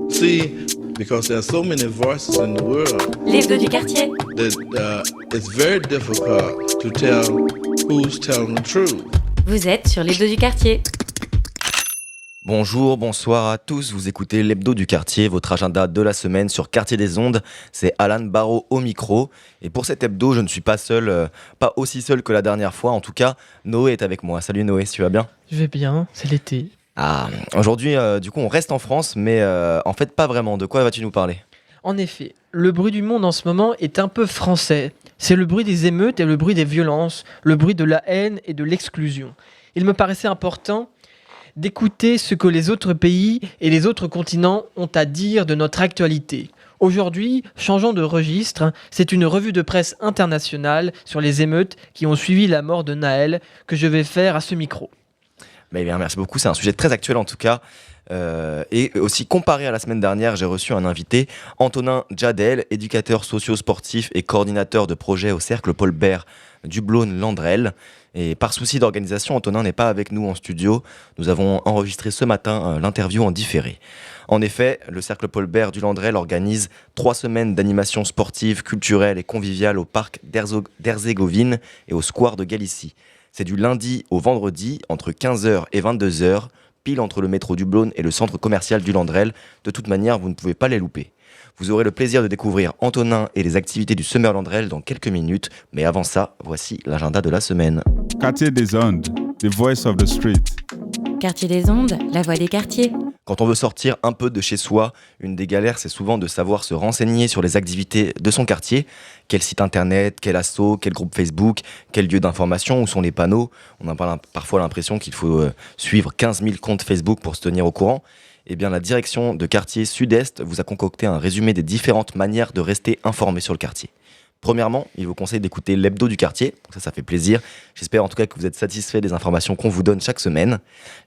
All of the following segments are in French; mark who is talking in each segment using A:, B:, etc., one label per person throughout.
A: See, because there are so many voices in the world
B: L'hebdo du quartier.
A: that it's very difficult to tell who's telling the truth.
B: Vous êtes sur l'hebdo du quartier.
C: Bonjour, bonsoir à tous, vous écoutez l'hebdo du quartier, votre agenda de la semaine sur Quartier des Ondes, c'est Alan Barraud au micro, et pour cet hebdo je ne suis pas seul, pas aussi seul que la dernière fois, en tout cas Noé est avec moi. Salut Noé, tu vas bien ?
D: Je vais bien, c'est l'été.
C: Ah, aujourd'hui du coup on reste en France, mais en fait pas vraiment, de quoi vas-tu nous parler ?
D: En effet, le bruit du monde en ce moment est un peu français. C'est le bruit des émeutes et le bruit des violences, le bruit de la haine et de l'exclusion. Il me paraissait important d'écouter ce que les autres pays et les autres continents ont à dire de notre actualité. Aujourd'hui, changeons de registre, c'est une revue de presse internationale sur les émeutes qui ont suivi la mort de Naël que je vais faire à ce micro.
C: Mais bien, merci beaucoup, c'est un sujet très actuel en tout cas. Et aussi comparé à la semaine dernière, j'ai reçu un invité, Antonin Djadel, éducateur socio-sportif et coordinateur de projet au Cercle Paul Bert du Blône-Landrel. Et par souci d'organisation, Antonin n'est pas avec nous en studio. Nous avons enregistré ce matin l'interview en différé. En effet, le Cercle Paul Bert du Landrel organise 3 semaines d'animation sportive, culturelle et conviviale au parc d'Herzégovine et au square de Galicie. C'est du lundi au vendredi, entre 15h et 22h, pile entre le métro du Blône et le centre commercial du Landrel. De toute manière, vous ne pouvez pas les louper. Vous aurez le plaisir de découvrir Antonin et les activités du Summer Landrel dans quelques minutes. Mais avant ça, voici l'agenda de la semaine.
E: Quartier des Ondes, the voice of the street.
B: Quartier des Ondes, la voix des quartiers.
C: Quand on veut sortir un peu de chez soi, une des galères, c'est souvent de savoir se renseigner sur les activités de son quartier. Quel site internet, quel asso, quel groupe Facebook, quel lieu d'information, où sont les panneaux. On a parfois l'impression qu'il faut suivre 15 000 comptes Facebook pour se tenir au courant. Eh bien, la direction de quartier Sud-Est vous a concocté un résumé des différentes manières de rester informé sur le quartier. Premièrement, il vous conseille d'écouter l'hebdo du quartier, donc ça fait plaisir. J'espère en tout cas que vous êtes satisfait des informations qu'on vous donne chaque semaine.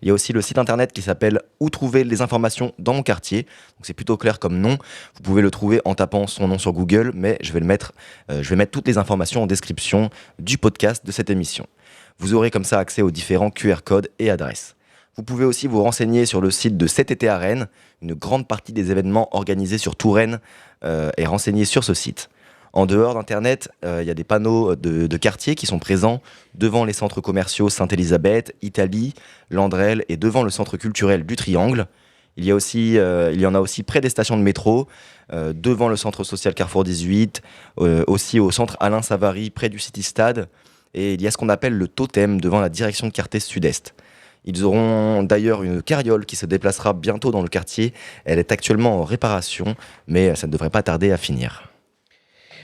C: Il y a aussi le site internet qui s'appelle « Où trouver les informations dans mon quartier ». Donc c'est plutôt clair comme nom. Vous pouvez le trouver en tapant son nom sur Google, mais je vais mettre toutes les informations en description du podcast de cette émission. Vous aurez comme ça accès aux différents QR codes et adresses. Vous pouvez aussi vous renseigner sur le site de Cet été à Rennes. Une grande partie des événements organisés sur tout Rennes est renseignée sur ce site. En dehors d'Internet, il y a des panneaux de quartier qui sont présents devant les centres commerciaux Sainte-Élisabeth, Italie, Landrel et devant le centre culturel du Triangle. Il y en a aussi près des stations de métro, devant le centre social Carrefour 18, aussi au centre Alain Savary, près du City Stade. Et il y a ce qu'on appelle le totem devant la direction de quartier Sud-Est. Ils auront d'ailleurs une carriole qui se déplacera bientôt dans le quartier. Elle est actuellement en réparation, mais ça ne devrait pas tarder à finir.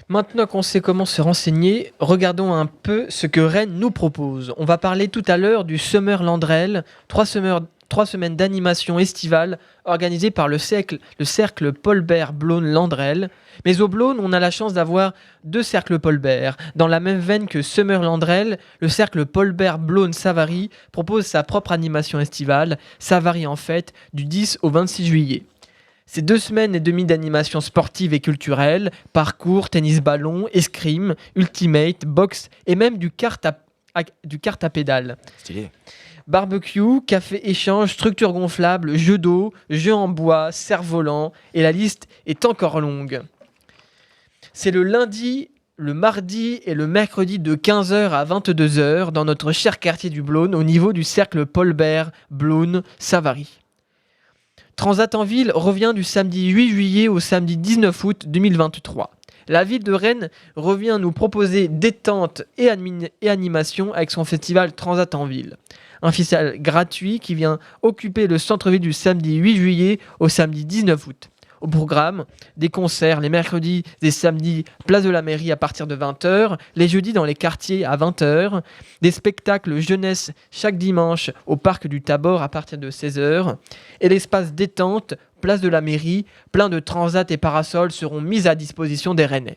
D: Maintenant qu'on sait comment se renseigner, regardons un peu ce que Rennes nous propose. On va parler tout à l'heure du Summer Landrel, 3 semaines d'animation estivale organisées par le cercle Paul Bert Blône-Landrel. Mais au Blône, on a la chance d'avoir 2 cercles Paul Bert. Dans la même veine que Summer Landrel, le cercle Paul Bert Blône-Savary propose sa propre animation estivale, Savary en fête, du 10 au 26 juillet. C'est 2 semaines et demie d'animation sportive et culturelle, parcours, tennis-ballon, escrime, ultimate, boxe et même du kart à pédale.
C: Stylé.
D: Barbecue, café-échange, structure gonflable, jeux d'eau, jeux en bois, cerf-volant et la liste est encore longue. C'est le lundi, le mardi et le mercredi de 15h à 22h dans notre cher quartier du Blône au niveau du cercle Paul Bert Blône-Savary. Transat en ville revient du samedi 8 juillet au samedi 19 août 2023. La ville de Rennes revient nous proposer détente et animation avec son festival Transat en ville. Un festival gratuit qui vient occuper le centre-ville du samedi 8 juillet au samedi 19 août. Au programme, des concerts les mercredis et samedis, place de la mairie à partir de 20h, les jeudis dans les quartiers à 20h, des spectacles jeunesse chaque dimanche au parc du Tabor à partir de 16h, et l'espace détente, place de la mairie, plein de transats et parasols seront mis à disposition des Rennais.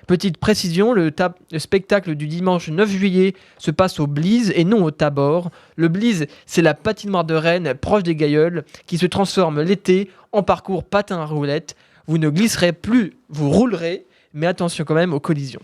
D: Petite précision, le spectacle du dimanche 9 juillet se passe au Blize et non au Tabor. Le Blize, c'est la patinoire de Rennes proche des Gailleuls qui se transforme l'été en parcours patin à roulettes. Vous ne glisserez plus, vous roulerez, mais attention quand même aux collisions.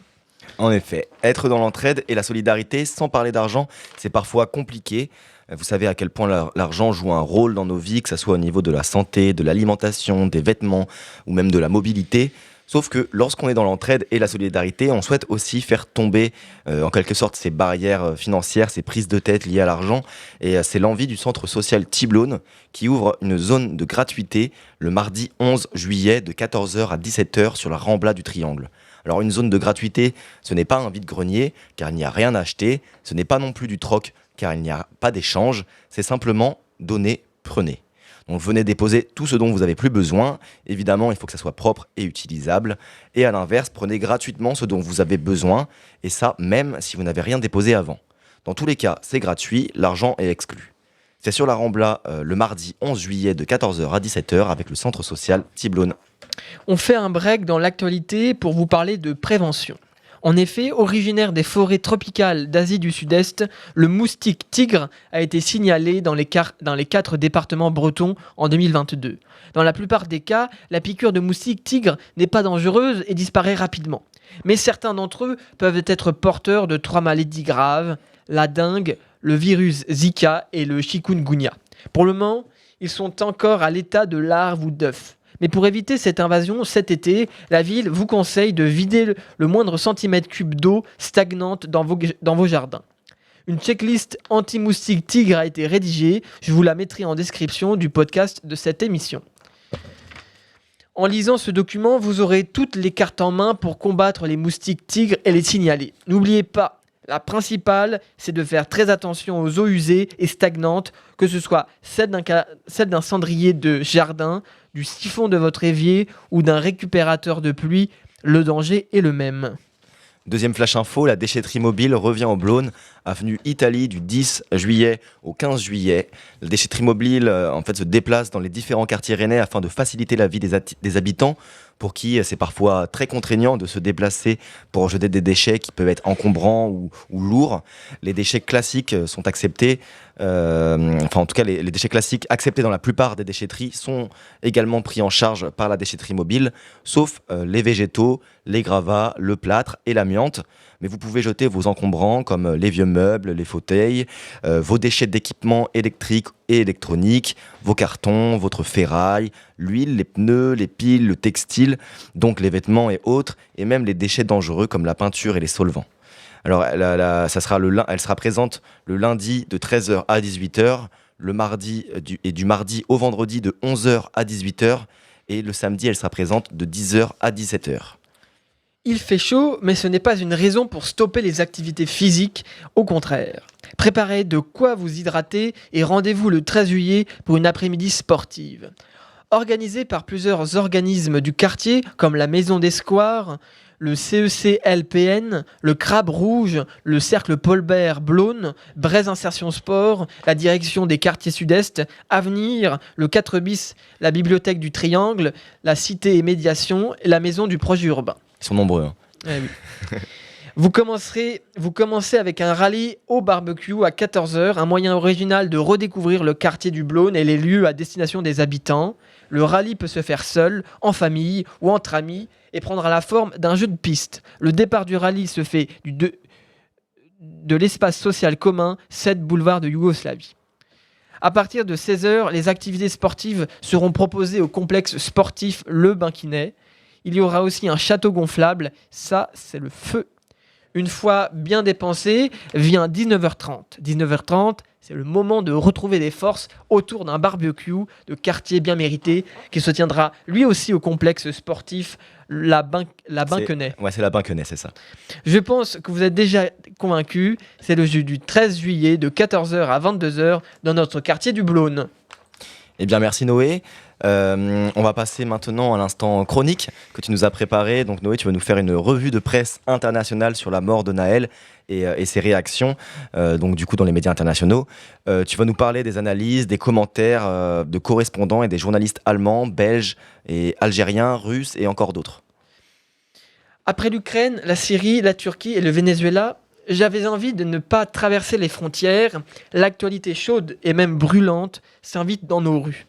C: En effet, être dans l'entraide et la solidarité sans parler d'argent, c'est parfois compliqué. Vous savez à quel point l'argent joue un rôle dans nos vies, que ce soit au niveau de la santé, de l'alimentation, des vêtements ou même de la mobilité. Sauf que lorsqu'on est dans l'entraide et la solidarité, on souhaite aussi faire tomber en quelque sorte ces barrières financières, ces prises de tête liées à l'argent. Et c'est l'envie du centre social Tiblone qui ouvre une zone de gratuité le mardi 11 juillet de 14h à 17h sur la Rambla du Triangle. Alors une zone de gratuité, ce n'est pas un vide-grenier car il n'y a rien à acheter, ce n'est pas non plus du troc car il n'y a pas d'échange, c'est simplement donner, prenez. Donc venez déposer tout ce dont vous n'avez plus besoin. Évidemment, il faut que ça soit propre et utilisable. Et à l'inverse, prenez gratuitement ce dont vous avez besoin. Et ça, même si vous n'avez rien déposé avant. Dans tous les cas, c'est gratuit, l'argent est exclu. C'est sur la Rambla le mardi 11 juillet de 14h à 17h avec le centre social Tiblone.
D: On fait un break dans l'actualité pour vous parler de prévention. En effet, originaire des forêts tropicales d'Asie du Sud-Est, le moustique tigre a été signalé dans les 4 départements bretons en 2022. Dans la plupart des cas, la piqûre de moustique tigre n'est pas dangereuse et disparaît rapidement. Mais certains d'entre eux peuvent être porteurs de 3 maladies graves, la dengue, le virus Zika et le chikungunya. Pour le moment, ils sont encore à l'état de larves ou d'œufs. Mais pour éviter cette invasion, cet été, la ville vous conseille de vider le moindre centimètre cube d'eau stagnante dans vos jardins. Une checklist anti-moustique tigre a été rédigée, je vous la mettrai en description du podcast de cette émission. En lisant ce document, vous aurez toutes les cartes en main pour combattre les moustiques tigres et les signaler. N'oubliez pas, la principale, c'est de faire très attention aux eaux usées et stagnantes, que ce soit celle d'un cendrier de jardin, du siphon de votre évier ou d'un récupérateur de pluie, le danger est le même.
C: Deuxième flash info, la déchetterie mobile revient au Blône, avenue Italie du 10 juillet au 15 juillet. La déchetterie mobile se déplace dans les différents quartiers rennais afin de faciliter la vie des habitants pour qui c'est parfois très contraignant de se déplacer pour jeter des déchets qui peuvent être encombrants ou lourds. Les déchets classiques sont acceptés, les déchets classiques acceptés dans la plupart des déchetteries sont également pris en charge par la déchetterie mobile, sauf les végétaux, les gravats, le plâtre et l'amiante. Mais vous pouvez jeter vos encombrants comme les vieux meubles, les fauteuils, vos déchets d'équipements électriques et électroniques, vos cartons, votre ferraille, l'huile, les pneus, les piles, le textile, donc les vêtements et autres, et même les déchets dangereux comme la peinture et les solvants. Alors, elle sera présente le lundi de 13h à 18h, le mardi du mardi au vendredi de 11h à 18h, et le samedi, elle sera présente de 10h à 17h.
D: Il fait chaud, mais ce n'est pas une raison pour stopper les activités physiques, au contraire. Préparez de quoi vous hydrater et rendez-vous le 13 juillet pour une après-midi sportive. Organisée par plusieurs organismes du quartier, comme la Maison des Squares, le CECLPN, le Crabe Rouge, le Cercle Paul Bert Blône, Braise Insertion Sport, la Direction des quartiers Sud-Est, Avenir, le 4 bis, la Bibliothèque du Triangle, la Cité et Médiation et la Maison du Projet Urbain.
C: Ils sont nombreux. Hein.
D: Oui. Vous commencez avec un rallye au barbecue à 14h, un moyen original de redécouvrir le quartier du Blône et les lieux à destination des habitants. Le rallye peut se faire seul, en famille ou entre amis et prendra la forme d'un jeu de piste. Le départ du rallye se fait de l'espace social commun, 7 boulevard de Yougoslavie. À partir de 16h, les activités sportives seront proposées au complexe sportif Le Banquinet. Il y aura aussi un château gonflable, ça c'est le feu. Une fois bien dépensé, vient 19h30. 19h30, c'est le moment de retrouver des forces autour d'un barbecue de quartier bien mérité qui se tiendra lui aussi au complexe sportif La Banquenet.
C: Ouais, c'est la Banquenet, c'est ça.
D: Je pense que vous êtes déjà convaincus, c'est le jeu du 13 juillet de 14h à 22h dans notre quartier du Blône.
C: Eh bien, merci Noé. On va passer maintenant à l'instant chronique que tu nous as préparé. Donc Noé, tu vas nous faire une revue de presse internationale sur la mort de Naël et ses réactions, donc du coup dans les médias internationaux. Tu vas nous parler des analyses, des commentaires de correspondants et des journalistes allemands, belges et algériens, russes et encore d'autres.
D: Après l'Ukraine, la Syrie, la Turquie et le Venezuela, j'avais envie de ne pas traverser les frontières. L'actualité chaude et même brûlante s'invite dans nos rues.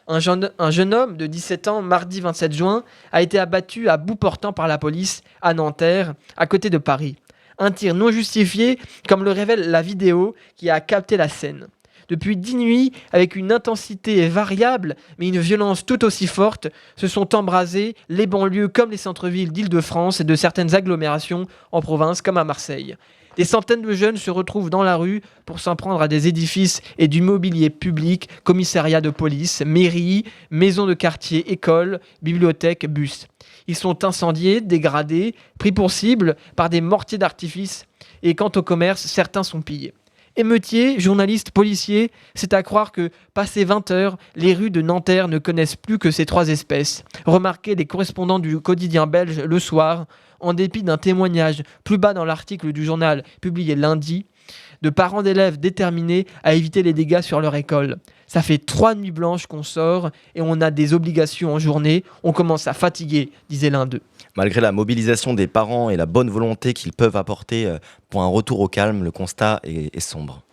D: Un jeune homme de 17 ans, mardi 27 juin, a été abattu à bout portant par la police à Nanterre, à côté de Paris. Un tir non justifié, comme le révèle la vidéo qui a capté la scène. Depuis 10 nuits, avec une intensité variable, mais une violence tout aussi forte, se sont embrasés les banlieues comme les centres-villes d'Île-de-France et de certaines agglomérations en province comme à Marseille. Des centaines de jeunes se retrouvent dans la rue pour s'en prendre à des édifices et du mobilier public, commissariats de police, mairies, maisons de quartier, écoles, bibliothèques, bus. Ils sont incendiés, dégradés, pris pour cible par des mortiers d'artifice et quant au commerce, certains sont pillés. Émeutiers, journalistes, policiers, c'est à croire que, passé 20 heures, les rues de Nanterre ne connaissent plus que ces 3 espèces. Remarquez les correspondants du quotidien belge Le Soir, en dépit d'un témoignage plus bas dans l'article du journal publié lundi, de parents d'élèves déterminés à éviter les dégâts sur leur école. Ça fait 3 nuits blanches qu'on sort et on a des obligations en journée, on commence à fatiguer, disait l'un d'eux.
C: Malgré la mobilisation des parents et la bonne volonté qu'ils peuvent apporter pour un retour au calme, le constat est sombre.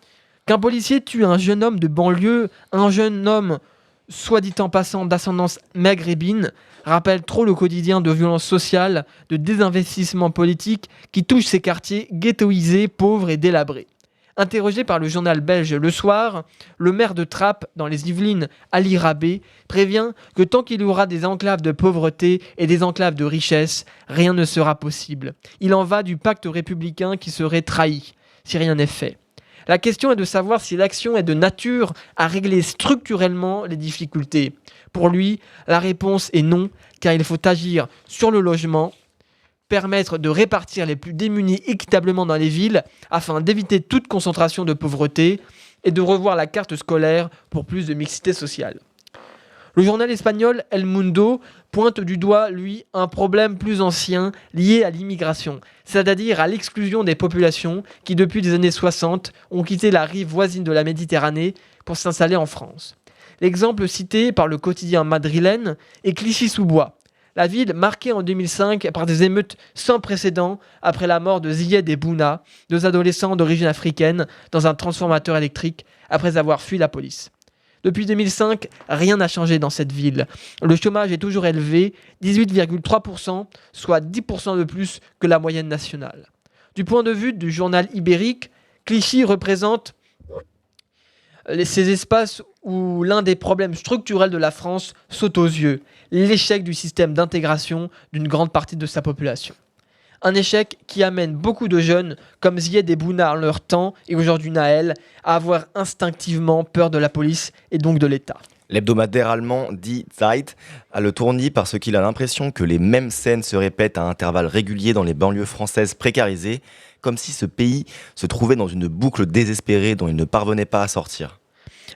D: Qu'un policier tue un jeune homme de banlieue, un jeune homme, soit dit en passant, d'ascendance maghrébine, rappelle trop le quotidien de violence sociale, de désinvestissement politique qui touche ces quartiers ghettoisés, pauvres et délabrés. Interrogé par le journal belge Le Soir, le maire de Trappes, dans les Yvelines, Ali Rabé, prévient que tant qu'il y aura des enclaves de pauvreté et des enclaves de richesse, rien ne sera possible. Il en va du pacte républicain qui serait trahi, si rien n'est fait. La question est de savoir si l'action est de nature à régler structurellement les difficultés. Pour lui, la réponse est non, car il faut agir sur le logement, permettre de répartir les plus démunis équitablement dans les villes afin d'éviter toute concentration de pauvreté et de revoir la carte scolaire pour plus de mixité sociale. Le journal espagnol El Mundo pointe du doigt, lui, un problème plus ancien lié à l'immigration, c'est-à-dire à l'exclusion des populations qui, depuis les années 60, ont quitté la rive voisine de la Méditerranée pour s'installer en France. L'exemple cité par le quotidien madrilène est Clichy-sous-Bois, la ville marquée en 2005 par des émeutes sans précédent après la mort de Ziyed et Bouna, 2 adolescents d'origine africaine, dans un transformateur électrique après avoir fui la police. Depuis 2005, rien n'a changé dans cette ville. Le chômage est toujours élevé, 18,3%, soit 10% de plus que la moyenne nationale. Du point de vue du journal ibérique, Clichy représente ces espaces où l'un des problèmes structurels de la France saute aux yeux, l'échec du système d'intégration d'une grande partie de sa population. Un échec qui amène beaucoup de jeunes, comme Ziyed et Bouna en leur temps, et aujourd'hui Naël, à avoir instinctivement peur de la police et donc de l'État.
C: L'hebdomadaire allemand Die Zeit a le tournis parce qu'il a l'impression que les mêmes scènes se répètent à intervalles réguliers dans les banlieues françaises précarisées, comme si ce pays se trouvait dans une boucle désespérée dont il ne parvenait pas à sortir.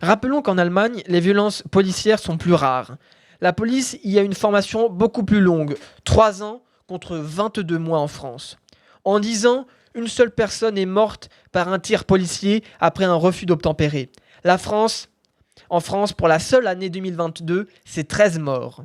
D: Rappelons qu'en Allemagne, les violences policières sont plus rares. La police y a une formation beaucoup plus longue, 3 ans contre 22 mois en France. En 10 ans, une seule personne est morte par un tir policier après un refus d'obtempérer. En France, pour la seule année 2022, c'est 13 morts.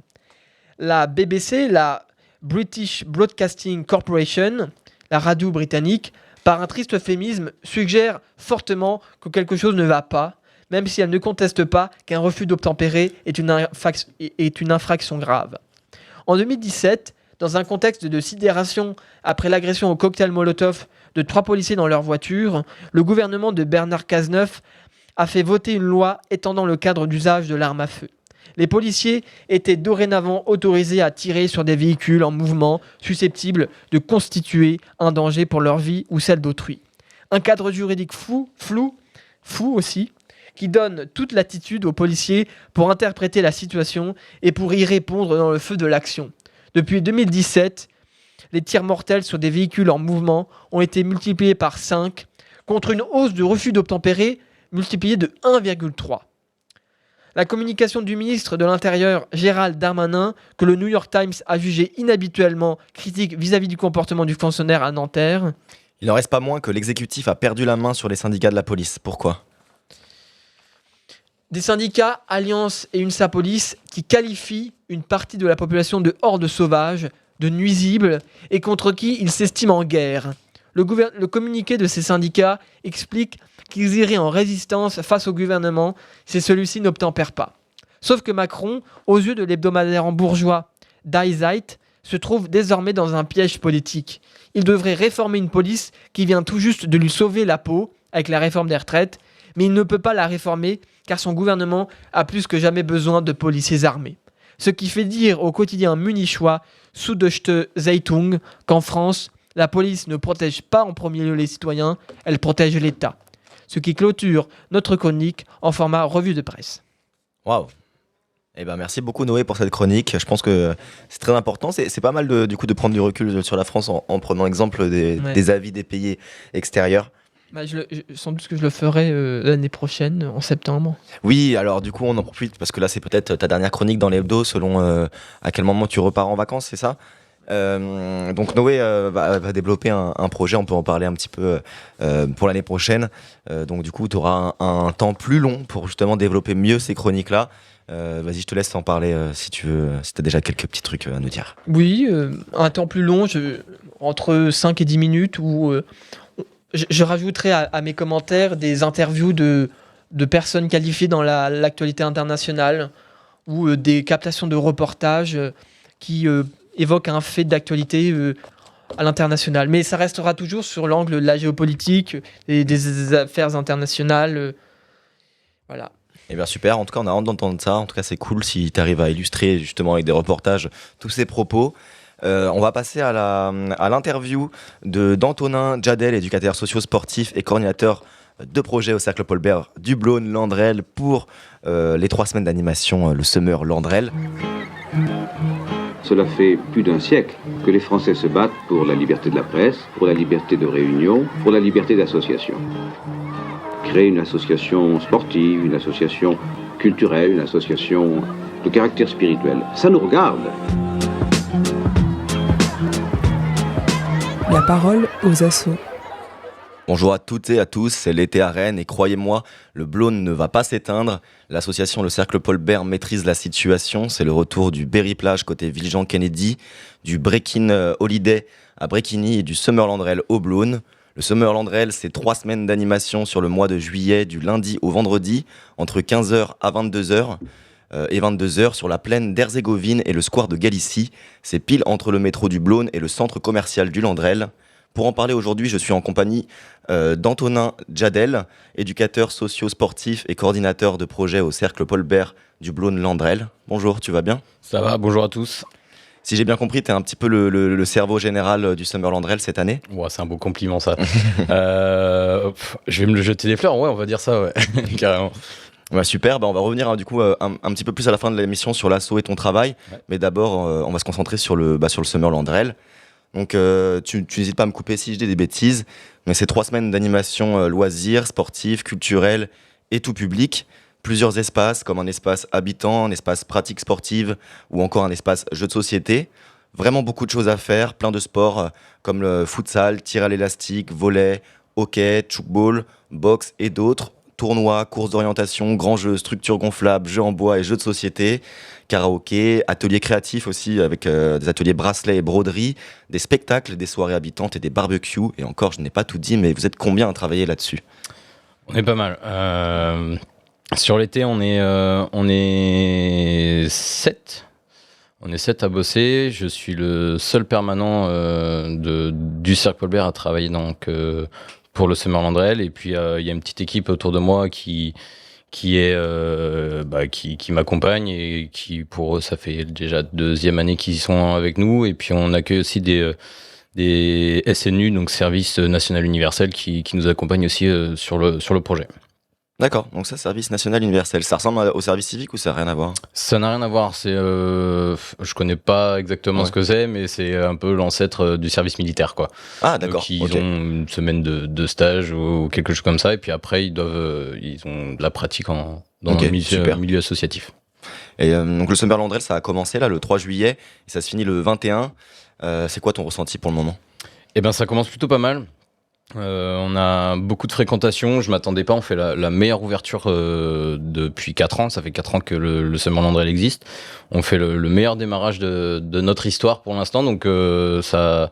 D: La BBC, la British Broadcasting Corporation, la radio britannique, par un triste euphémisme, suggère fortement que quelque chose ne va pas, même si elle ne conteste pas qu'un refus d'obtempérer est une infraction grave. En 2017, dans un contexte de sidération après l'agression au cocktail Molotov de 3 policiers dans leur voiture, le gouvernement de Bernard Cazeneuve a fait voter une loi étendant le cadre d'usage de l'arme à feu. Les policiers étaient dorénavant autorisés à tirer sur des véhicules en mouvement susceptibles de constituer un danger pour leur vie ou celle d'autrui. Un cadre juridique flou aussi, qui donne toute latitude aux policiers pour interpréter la situation et pour y répondre dans le feu de l'action. Depuis 2017, les tirs mortels sur des véhicules en mouvement ont été multipliés par 5, contre une hausse de refus d'obtempérer multipliée de 1,3. La communication du ministre de l'Intérieur, Gérald Darmanin, que le New York Times a jugé inhabituellement critique vis-à-vis du comportement du fonctionnaire à Nanterre.
C: Il n'en reste pas moins que l'exécutif a perdu la main sur les syndicats de la police. Pourquoi ?
D: Des syndicats, Alliance et UNSA Police, qui qualifient une partie de la population de horde sauvage, de nuisibles, et contre qui ils s'estiment en guerre. Le communiqué de ces syndicats explique qu'ils iraient en résistance face au gouvernement si celui-ci n'obtempère pas. Sauf que Macron, aux yeux de l'hebdomadaire hambourgeois Die Zeit, se trouve désormais dans un piège politique. Il devrait réformer une police qui vient tout juste de lui sauver la peau avec la réforme des retraites, Mais il ne peut pas la réformer car son gouvernement a plus que jamais besoin de policiers armés. Ce qui fait dire au quotidien munichois Süddeutsche Zeitung qu'en France, la police ne protège pas en premier lieu les citoyens, elle protège l'État. Ce qui clôture notre chronique en format revue de presse.
C: Waouh. Eh ben merci beaucoup Noé pour cette chronique. Je pense que c'est très important. C'est pas mal du coup de prendre du recul sur la France en prenant exemple des avis des pays extérieurs.
D: Sans doute que je le ferai l'année prochaine, en septembre.
C: Oui, alors du coup on en profite parce que là c'est peut-être ta dernière chronique dans l'hebdo selon à quel moment tu repars en vacances, c'est ça ? Donc Noé va développer un projet, on peut en parler un petit peu pour l'année prochaine. Donc du coup tu auras un temps plus long pour justement développer mieux ces chroniques-là. Vas-y, je te laisse en parler si tu veux, si tu as déjà quelques petits trucs à nous dire.
D: Oui, un temps plus long, entre 5 et 10 minutes, où je rajouterai à mes commentaires des interviews de personnes qualifiées dans l'actualité internationale ou des captations de reportages qui évoquent un fait d'actualité à l'international. Mais ça restera toujours sur l'angle de la géopolitique et des affaires internationales. Voilà.
C: Eh bien super, en tout cas on a hâte d'entendre ça, en tout cas c'est cool si tu arrives à illustrer justement avec des reportages tous ces propos. On va passer à l'interview d'Antonin Jadel, éducateur socio-sportif et coordinateur de projet au Cercle Paul Bert du Blône-Landrel pour les 3 semaines d'animation, le Summer Landrel.
F: Cela fait plus d'un siècle que les Français se battent pour la liberté de la presse, pour la liberté de réunion, pour la liberté d'association. Créer une association sportive, une association culturelle, une association de caractère spirituel, ça nous regarde.
G: La parole aux assos.
C: Bonjour à toutes et à tous, c'est l'été à Rennes et croyez-moi, le Blône ne va pas s'éteindre. L'association Le Cercle Paul Bert maîtrise la situation, c'est le retour du Berry Plage côté Villejean Kennedy, du Breaking Holiday à Bréquigny et du Summer Landrel au Blône. Le Summer Landrel, c'est 3 semaines d'animation sur le mois de juillet, du lundi au vendredi, entre 15h à 22h. Et 22h sur la plaine d'Herzégovine et le square de Galicie. C'est pile entre le métro du Blône et le centre commercial du Landrel. Pour en parler aujourd'hui, je suis en compagnie d'Antonin Jadel, éducateur socio-sportif et coordinateur de projet au Cercle Paul Bert du Blône-Landrel. Bonjour, tu vas bien ?
H: Ça va, bonjour à tous.
C: Si j'ai bien compris, tu es un petit peu le cerveau général du Summer Landrel cette année ?
H: Ouais, c'est un beau compliment ça. Je vais me le jeter des fleurs, ouais, on va dire ça, ouais, carrément.
C: Ouais, super, on va revenir du coup un petit peu plus à la fin de l'émission sur l'asso et ton travail. Ouais. Mais d'abord, on va se concentrer sur le Summer Landrel. Donc tu n'hésites pas à me couper si je dis des bêtises, mais c'est 3 semaines d'animation loisirs, sportifs, culturels et tout public. Plusieurs espaces, comme un espace habitant, un espace pratique sportive ou encore un espace jeu de société. Vraiment beaucoup de choses à faire, plein de sports comme le futsal, tir à l'élastique, volley, hockey, tchoukball, boxe et d'autres. Tournois, courses d'orientation, grands jeux, structures gonflables, jeux en bois et jeux de société, karaoké, ateliers créatifs aussi avec des ateliers bracelets et broderie, des spectacles, des soirées habitantes et des barbecues. Et encore, je n'ai pas tout dit, mais vous êtes combien à travailler là-dessus ?
H: On est pas mal. Sur l'été, on est 7. On est 7 à bosser. Je suis le seul permanent du Cercle Paul Bert à travailler donc, pour le Summer Landrel. Et puis, il y a une petite équipe autour de moi qui m'accompagne et qui, pour eux, ça fait déjà 2e année qu'ils sont avec nous. Et puis, on accueille aussi des SNU, donc Service National Universel, qui nous accompagnent aussi sur le projet.
C: D'accord, donc ça, service national universel, ça ressemble au service civique ou ça n'a rien à voir ?
H: Ça n'a rien à voir, je connais pas exactement ce que c'est, mais c'est un peu l'ancêtre du service militaire, quoi.
C: Ah d'accord.
H: Donc, ils ont une semaine de stage ou quelque chose comme ça, et puis après ils ont de la pratique dans le milieu associatif.
C: Et donc le Summer Landrel, ça a commencé là le 3 juillet, et ça se finit le 21. C'est quoi ton ressenti pour le moment ?
H: Eh ben ça commence plutôt pas mal. On a beaucoup de fréquentation, je m'attendais pas, on fait la meilleure ouverture depuis 4 ans, ça fait 4 ans que le Summer Landrel existe, on fait le meilleur démarrage de notre histoire pour l'instant, donc ça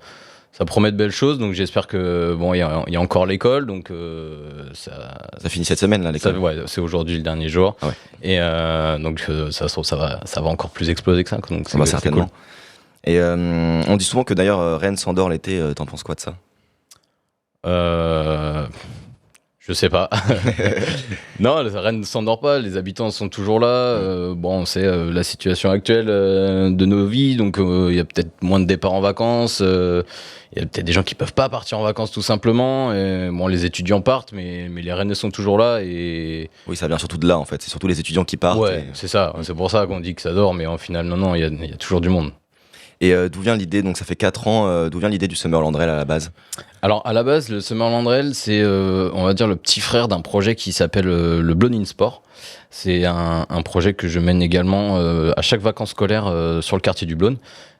H: promet de belles choses, donc j'espère que, bon, il y a encore l'école, donc
C: ça finit cette semaine là, l'école.
H: Ouais, c'est aujourd'hui le dernier jour,
C: ah ouais.
H: Et donc ça va encore plus exploser que ça, donc c'est
C: certainement.
H: Cool.
C: Et on dit souvent que d'ailleurs Rennes s'endort l'été, t'en penses quoi de ça ?
H: Je sais pas. Non, Rennes ne s'endort pas, les habitants sont toujours là. Bon, c'est la situation actuelle de nos vies, donc il y a peut-être moins de départs en vacances. Il y a peut-être des gens qui peuvent pas partir en vacances tout simplement. Et, bon, les étudiants partent, mais les Rennais sont toujours là. Et...
C: Oui, ça vient surtout de là en fait. C'est surtout les étudiants qui partent.
H: Ouais, c'est ça. C'est pour ça qu'on dit que ça dort, mais en final, non, il y a toujours du monde.
C: Et d'où vient l'idée, donc ça fait 4 ans, d'où vient l'idée du Summerland Rail à la base?
H: Alors à la base, le Summerland Rail, c'est on va dire le petit frère d'un projet qui s'appelle le Blonde in Sport. C'est un projet que je mène également à chaque vacances scolaires sur le quartier du Blône.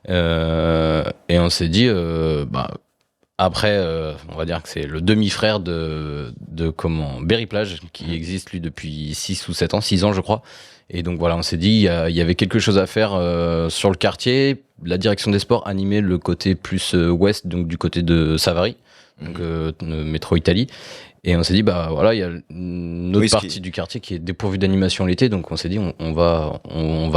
H: Et on s'est dit, après, on va dire que c'est le demi-frère de Berry Plage, qui existe lui depuis 6 ou 7 ans, 6 ans je crois. Et donc voilà, on s'est dit, il y avait quelque chose à faire sur le quartier. La direction des sports animait le côté plus ouest, donc du côté de Savary, donc métro Italie. Et on s'est dit, bah voilà, il y a une autre partie du quartier qui est dépourvue d'animation l'été, donc on s'est dit, on va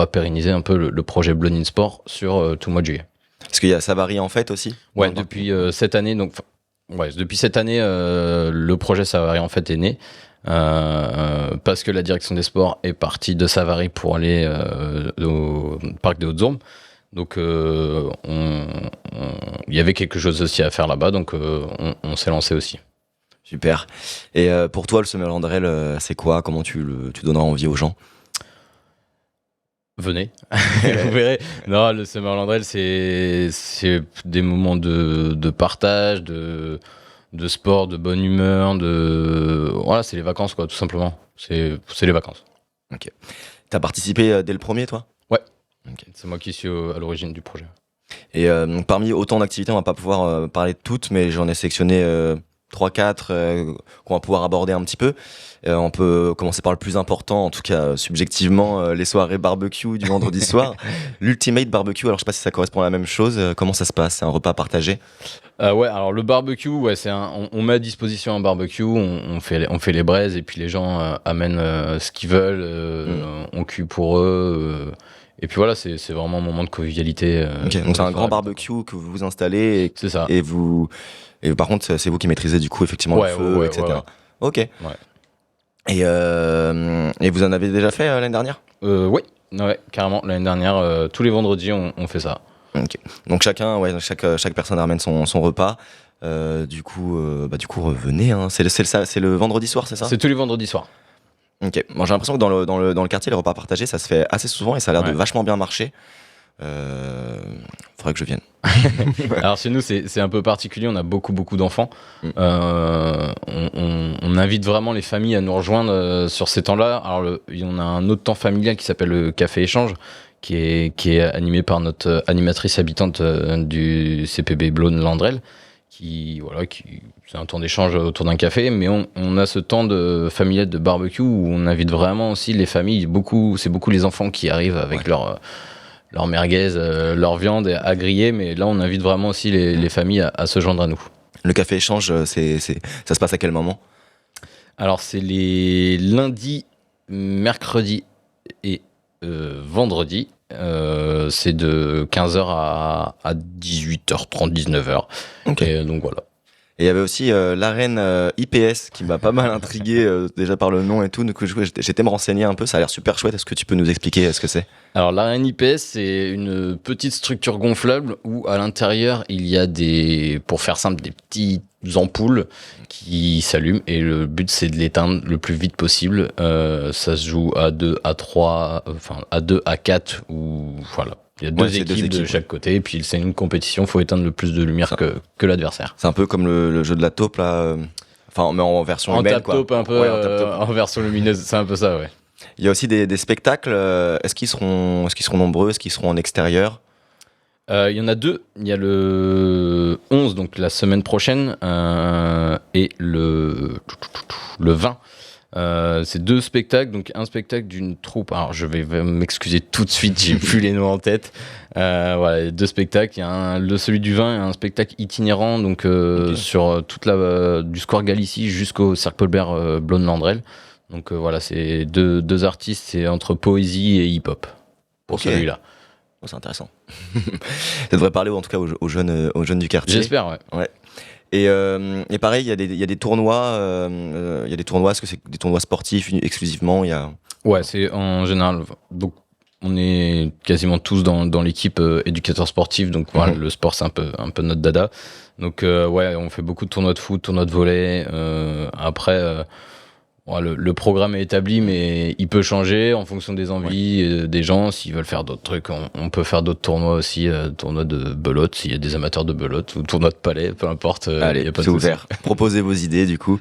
H: pérenniser un peu le projet Blonde in Sport sur tout le mois de juillet.
C: Parce qu'il y a Savary en fait aussi.
H: Ouais, depuis cette année, le projet Savary en fait est né. Parce que la direction des sports est partie de Savary pour aller au parc des Hautes-Ombres. Donc il y avait quelque chose aussi à faire là-bas, donc on s'est lancé aussi.
C: Super. Et pour toi, le Summerland Rail, c'est quoi? Comment tu donneras envie aux gens?
H: Venez, vous verrez. Non, le Summerland Rail, c'est des moments de partage, de sport, de bonne humeur, voilà, c'est les vacances quoi, tout simplement. C'est les vacances.
C: Ok. T'as participé dès le premier, toi?
H: Ouais.
C: Okay.
H: C'est moi qui suis à l'origine du projet.
C: Et parmi autant d'activités, on va pas pouvoir parler de toutes, mais j'en ai sélectionné 3-4 qu'on va pouvoir aborder un petit peu. On peut commencer par le plus important, en tout cas subjectivement, les soirées barbecue du vendredi soir. L'Ultimate Barbecue, alors je sais pas si ça correspond à la même chose. Comment ça se passe? C'est un repas partagé?
H: Ouais, alors le barbecue, ouais, on met à disposition un barbecue, on fait les braises et puis les gens amènent ce qu'ils veulent, on cuit pour eux. Et puis voilà, c'est vraiment un moment de convivialité.
C: Ok, donc c'est un grand barbecue que vous installez.
H: C'est ça.
C: Et par contre, c'est vous qui maîtrisez du coup effectivement le feu, etc. Ouais. Ok.
H: Ouais.
C: Et vous en avez déjà fait l'année dernière?
H: Oui, ouais, carrément. L'année dernière, tous les vendredis, on fait ça.
C: Okay. Donc chaque personne ramène son repas. Du coup, revenez. Hein. C'est le vendredi soir, c'est ça?
H: C'est tous les vendredis soirs.
C: Ok. Moi, j'ai l'impression que dans le quartier, les repas partagés, ça se fait assez souvent et ça a l'air de vachement bien marcher. Faudrait que je vienne.
H: Alors chez nous, c'est un peu particulier. On a beaucoup d'enfants. On invite vraiment les familles à nous rejoindre sur ces temps-là. Alors on a un autre temps familial qui s'appelle le Café Échange, qui est animé par notre animatrice habitante du CPB Blône Landrel, qui c'est un temps d'échange autour d'un café, mais on a ce temps de familial de barbecue où on invite vraiment aussi les familles. C'est beaucoup les enfants qui arrivent avec leur merguez, leur viande à griller, mais là on invite vraiment aussi les familles à se joindre à nous.
C: Le Café Échange, ça se passe à quel moment? Alors
H: c'est les lundis, mercredis et vendredis. C'est de 15h à 18h30, 19h.
C: Okay.
H: Et donc voilà.
C: Et il y avait aussi l'arène IPS qui m'a pas mal intrigué déjà par le nom et tout. Donc j'étais me renseigner un peu, ça a l'air super chouette. Est-ce que tu peux nous expliquer ce que c'est? Alors
H: l'arène IPS, c'est une petite structure gonflable où à l'intérieur il y a pour faire simple, des petites ampoules qui s'allument et le but c'est de l'éteindre le plus vite possible. Ça se joue à 2, à 3, enfin à 2, à 4 ou voilà. Il y a deux équipes de chaque côté, et puis c'est une compétition, il faut éteindre le plus de lumière que l'adversaire.
C: C'est un peu comme le jeu de la taupe, là, enfin, mais en version humaine, quoi.
H: Un peu, en version lumineuse, c'est un peu ça, ouais.
C: Il y a aussi des spectacles, est-ce qu'ils seront nombreux, est-ce qu'ils seront en extérieur?
H: Il y en a 2, il y a le 11, donc la semaine prochaine, et le 20. C'est 2 spectacles, donc un spectacle d'une troupe. Alors je vais m'excuser tout de suite, j'ai plus les noms en tête. Voilà, 2 spectacles. Il y a celui du 20 et un spectacle itinérant, donc sur toute du Square Galicie jusqu'au Cercle Paulbert Blône Landrel. Donc voilà, c'est deux artistes, c'est entre poésie et hip-hop pour celui-là. Oh,
C: c'est intéressant. Ça devrait parler en tout cas aux jeunes du quartier.
H: J'espère, ouais.
C: Et pareil, il y a des tournois. Est-ce que c'est des tournois sportifs exclusivement?
H: Ouais, c'est en général. Donc, on est quasiment tous dans l'équipe éducateur sportif. Donc, voilà, le sport, c'est un peu notre dada. Donc, ouais, on fait beaucoup de tournois de foot, tournois de volley. Après, le programme est établi, mais il peut changer en fonction des envies des gens. S'ils veulent faire d'autres trucs, on peut faire d'autres tournois aussi. Tournois de belote, s'il y a des amateurs de belote, ou tournois de palais, peu importe.
C: Allez,
H: y a pas
C: c'est
H: de souci.
C: ouvert. Proposez vos idées, du coup.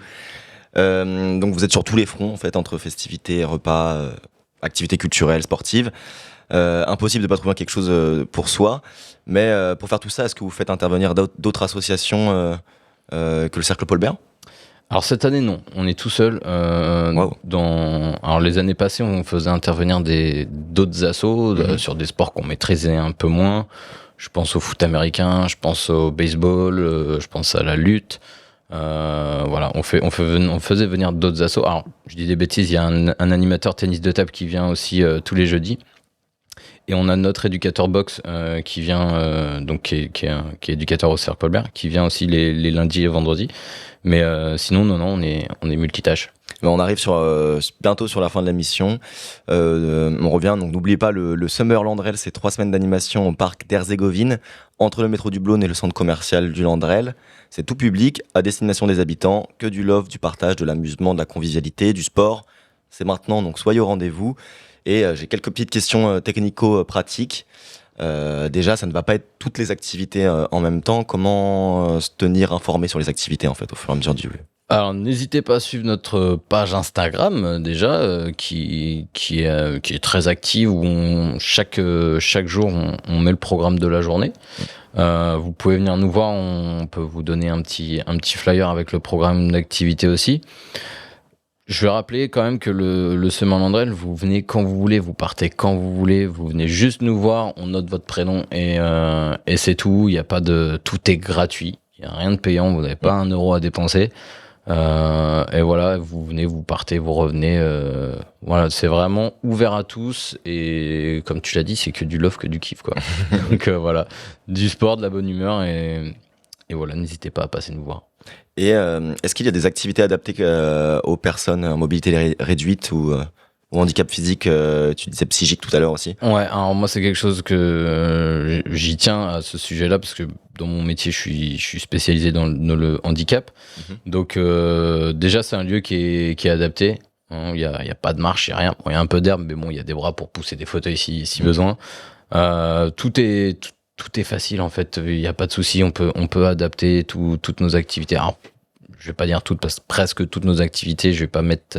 C: Donc, vous êtes sur tous les fronts, en fait, entre festivités, repas, activités culturelles, sportives. Impossible de pas trouver quelque chose pour soi. Mais pour faire tout ça, est-ce que vous faites intervenir d'autres associations que le Cercle Paul Bert?
H: Alors cette année non, on est tout seul. Alors les années passées, on faisait intervenir d'autres assos sur des sports qu'on maîtrisait un peu moins. Je pense au foot américain, je pense au baseball, je pense à la lutte. Voilà, on faisait venir d'autres assos. Alors je dis des bêtises, il y a un animateur tennis de table qui vient aussi tous les jeudis. Et on a notre éducateur boxe qui vient, donc qui est éducateur au Cercle Paul Bert, qui vient aussi les lundis et vendredis. Mais sinon, non, on est multitâche.
C: On arrive bientôt sur la fin de la mission. On revient, donc n'oubliez pas le Summer Landrel, c'est 3 semaines d'animation au parc d'Herzégovine, entre le métro du Blône et le centre commercial du Landrel. C'est tout public, à destination des habitants, que du love, du partage, de l'amusement, de la convivialité, du sport. C'est maintenant, donc soyez au rendez-vous. Et j'ai quelques petites questions technico-pratiques. Déjà, ça ne va pas être toutes les activités en même temps. Comment se tenir informé sur les activités, en fait, au fur et à mesure du...
H: Alors, n'hésitez pas à suivre notre page Instagram, déjà, qui est très active, où chaque jour, on met le programme de la journée. Vous pouvez venir nous voir, on peut vous donner un petit flyer avec le programme d'activité aussi. Je vais rappeler quand même que le Summer Landrel, vous venez quand vous voulez, vous partez quand vous voulez, vous venez juste nous voir, on note votre prénom et c'est tout. Il y a pas tout est gratuit, il y a rien de payant, vous n'avez pas 1 euro à dépenser. Et voilà, vous venez, vous partez, vous revenez. Voilà, c'est vraiment ouvert à tous et comme tu l'as dit, c'est que du love, que du kiff quoi. Donc voilà, du sport, de la bonne humeur et voilà, n'hésitez pas à passer nous voir.
C: Et est-ce qu'il y a des activités adaptées aux personnes en mobilité réduite ou handicap physique, tu disais psychique tout à l'heure aussi? Ouais,
H: alors moi c'est quelque chose que j'y tiens à ce sujet-là parce que dans mon métier je suis spécialisé dans le handicap. Donc déjà c'est un lieu qui est adapté. Il y a pas de marche, il y a rien. Bon, il y a un peu d'herbe, mais bon il y a des bras pour pousser des fauteuils si besoin. Tout est facile en fait, il n'y a pas de souci, on peut adapter toutes nos activités. Alors, je vais pas dire toutes, parce que presque toutes nos activités, je vais pas mettre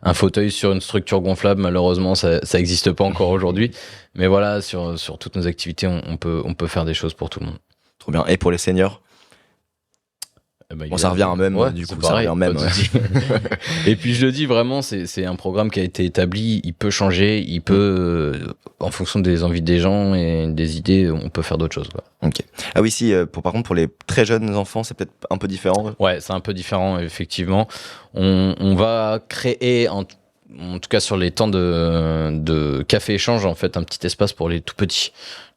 H: un fauteuil sur une structure gonflable, malheureusement ça existe pas encore aujourd'hui. Mais voilà, sur toutes nos activités, on peut faire des choses pour tout le monde.
C: Trop bien. Et pour les seniors? Ça revient en même, du coup, ça revient en même.
H: Et puis je le dis vraiment, c'est un programme qui a été établi, il peut changer, il peut, en fonction des envies des gens et des idées, on peut faire d'autres choses. Quoi.
C: Ok. Ah oui, si, par contre, pour les très jeunes enfants, c'est peut-être un peu différent.
H: Ouais, c'est un peu différent, effectivement. On va créer, en tout cas sur les temps de café-échange, en fait, un petit espace pour les tout petits.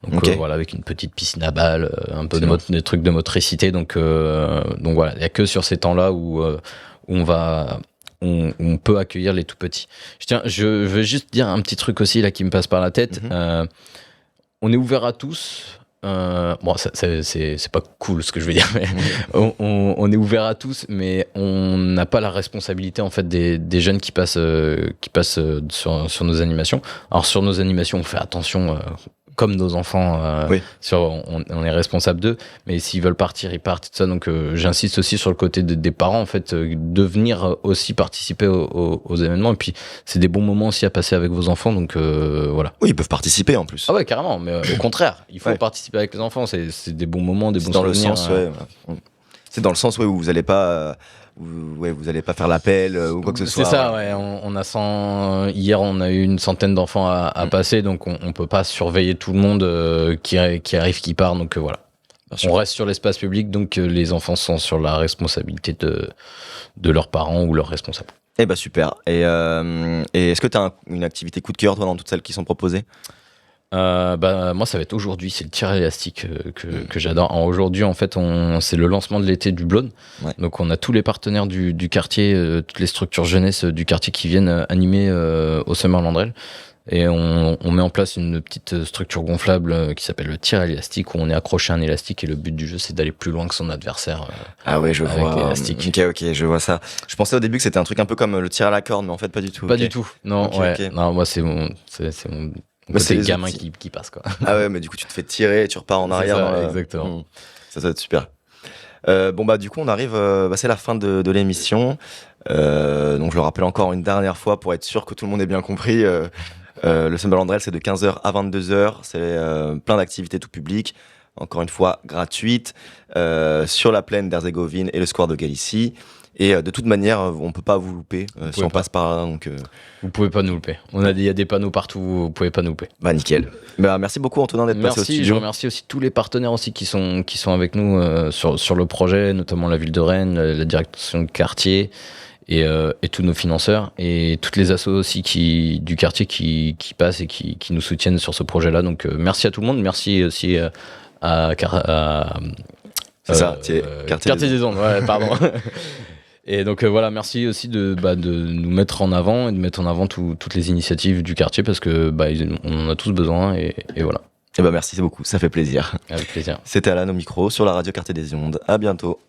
H: Donc voilà, avec une petite piscine à balles, un peu des trucs de motricité. Donc voilà, il y a que sur ces temps-là où on peut accueillir les tout petits. Je veux juste dire un petit truc aussi là qui me passe par la tête. On est ouvert à tous. Bon, c'est pas cool ce que je veux dire, mais on est ouvert à tous, mais on n'a pas la responsabilité en fait des jeunes qui passent sur nos animations. Alors sur nos animations, on fait attention. Comme nos enfants, on est responsable d'eux, mais s'ils veulent partir, ils partent, tout ça. Donc j'insiste aussi sur le côté des parents, en fait, de venir aussi participer aux événements. Et puis c'est des bons moments aussi à passer avec vos enfants, donc voilà.
C: Oui, ils peuvent participer en plus.
H: Ah ouais, carrément, mais au contraire, il faut participer avec les enfants. C'est des bons moments, des bons souvenirs.
C: C'est dans le sens où vous n'allez pas... vous allez pas faire l'appel ou quoi que ce soit.
H: C'est ça, ouais. Hier, on a eu une centaine d'enfants à passer, donc on peut pas surveiller tout le monde qui arrive, qui part. Donc voilà. On reste sur l'espace public, donc les enfants sont sur la responsabilité de leurs parents ou leurs responsables.
C: Eh ben super. Et est-ce que tu as une activité coup de cœur, toi, dans toutes celles qui sont proposées?
H: Moi, ça va être aujourd'hui, c'est le tir élastique que j'adore. Alors, aujourd'hui, en fait, c'est le lancement de l'été du Blône.
C: Ouais.
H: Donc, on a tous les partenaires du quartier, toutes les structures jeunesse du quartier qui viennent animer au Summerland Rail. Et on met en place une petite structure gonflable qui s'appelle le tir élastique, où on est accroché à un élastique et le but du jeu, c'est d'aller plus loin que son adversaire.
C: Ah ouais, je
H: Avec
C: vois.
H: l'élastique.
C: Ok, je vois ça. Je pensais au début que c'était un truc un peu comme le tir à la corde, mais en fait, pas du tout.
H: Pas
C: ok.
H: du tout. Non,
C: Ok,
H: ouais.
C: ok.
H: Non, moi, c'est mon
C: Bah, c'est
H: côté
C: les
H: gamin
C: outils.
H: qui passe, quoi.
C: Ah ouais, mais du coup, tu te fais tirer et tu repars en
H: C'est
C: arrière.
H: ça,
C: dans la-
H: exactement.
C: Ça doit être super. Du coup, on arrive. C'est la fin de l'émission. Donc, je le rappelle encore une dernière fois pour être sûr que tout le monde ait bien compris. Le Summerland Rail, c'est de 15h à 22h. C'est plein d'activités tout public. Encore une fois, gratuites. Sur la plaine d'Herzégovine et le square de Galicie. Et de toute manière, on peut pas vous louper si
H: pouvez
C: on
H: pas.
C: passe par là. Donc,
H: Vous pouvez pas nous louper. Il y a des panneaux partout, vous pouvez pas nous louper.
C: nickel. Merci beaucoup, Antonin, d'être passé au
H: Merci, je
C: studio.
H: remercie aussi tous les partenaires aussi qui sont avec nous sur le projet, notamment la ville de Rennes, la direction de quartier et tous nos financeurs et toutes les assos aussi du quartier qui passent et qui nous soutiennent sur ce projet-là. Donc merci à tout le monde, merci aussi
C: C'est ça,
H: Quartier des Ondes, ouais, pardon. Et donc voilà, merci aussi de nous mettre en avant et de mettre en avant toutes les initiatives du quartier parce que on en a tous besoin et voilà,
C: Merci beaucoup, ça fait plaisir.
H: avec plaisir.
C: C'était Alan au micro sur la radio Quartier des Ondes. À bientôt.